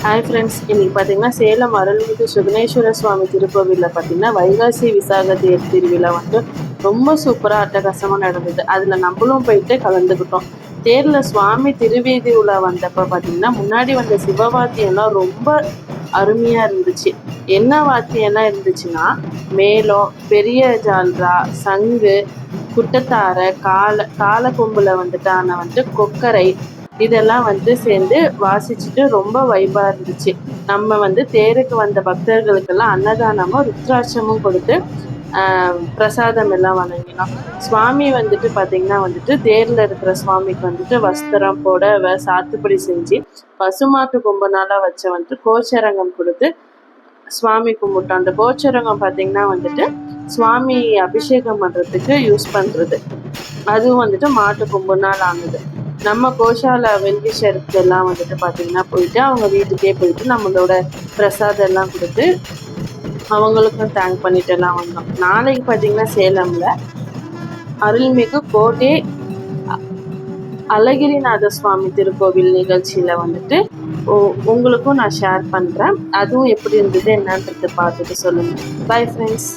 Hi friends, இன்னைக்கு பார்த்தீங்கன்னா சேலம் அருள்மிகு சுகுணேஸ்வர சுவாமி திருக்கோவிலில் பார்த்தீங்கன்னா வைகாசி விசாக தேர் திருவிழா வந்து ரொம்ப சூப்பராக அட்டகாசமாக நடந்தது. அதில் நம்மளும் போயிட்டு கலந்துக்கிட்டோம். தேரில் சுவாமி திருவீதி உலா வந்தப்போ பார்த்தீங்கன்னா முன்னாடி வந்த சிவவாத்தியம்லாம் ரொம்ப அருமையாக இருந்துச்சு. என்ன வாத்தியம்லாம் இருந்துச்சுன்னா மேளம், பெரிய ஜால்ரா, சங்கு, குட்டத்தாரை, கால கொம்பில் வந்துட்டு கொக்கரை இதெல்லாம் சேர்ந்து வாசிச்சுட்டு ரொம்ப வைபா இருந்துச்சு. நம்ம தேருக்கு வந்த பக்தர்களுக்கெல்லாம் அன்னதானமும் ருத்ராட்சமும் கொடுத்து பிரசாதம் எல்லாம் வழங்கினோம். சுவாமி பார்த்தீங்கன்னா தேரில் இருக்கிற சுவாமிக்கு வஸ்திரம், புடவை, சாத்துப்படி செஞ்சு பசுமாட்டு கொம்புனால வச்ச கோச்சரங்கம் கொடுத்து சுவாமி கும்பிட்டோம். அந்த கோச்சரங்கம் பார்த்தீங்கன்னா சுவாமி அபிஷேகம் பண்ணுறதுக்கு யூஸ் பண்ணுறது. அதுவும் மாட்டு கொம்புனால் ஆனது. நம்ம கோஷால வெல்விஷருக்கு எல்லாம் பார்த்தீங்கன்னா போயிட்டு அவங்க வீட்டுக்கே போயிட்டு நம்மளோட பிரசாதம் எல்லாம் கொடுத்து அவங்களுக்கும் தேங்க் பண்ணிட்டு எல்லாம் வந்தோம். நாளைக்கு பார்த்தீங்கன்னா சேலம்ல அருள்மிகு கோட்டை அழகிரிநாத சுவாமி திருக்கோவில் நிகழ்ச்சியில உங்களுக்கும் நான் ஷேர் பண்றேன். அதுவும் எப்படி இருந்தது என்னன்றது பார்த்துட்டு சொல்லுங்க. Bye friends.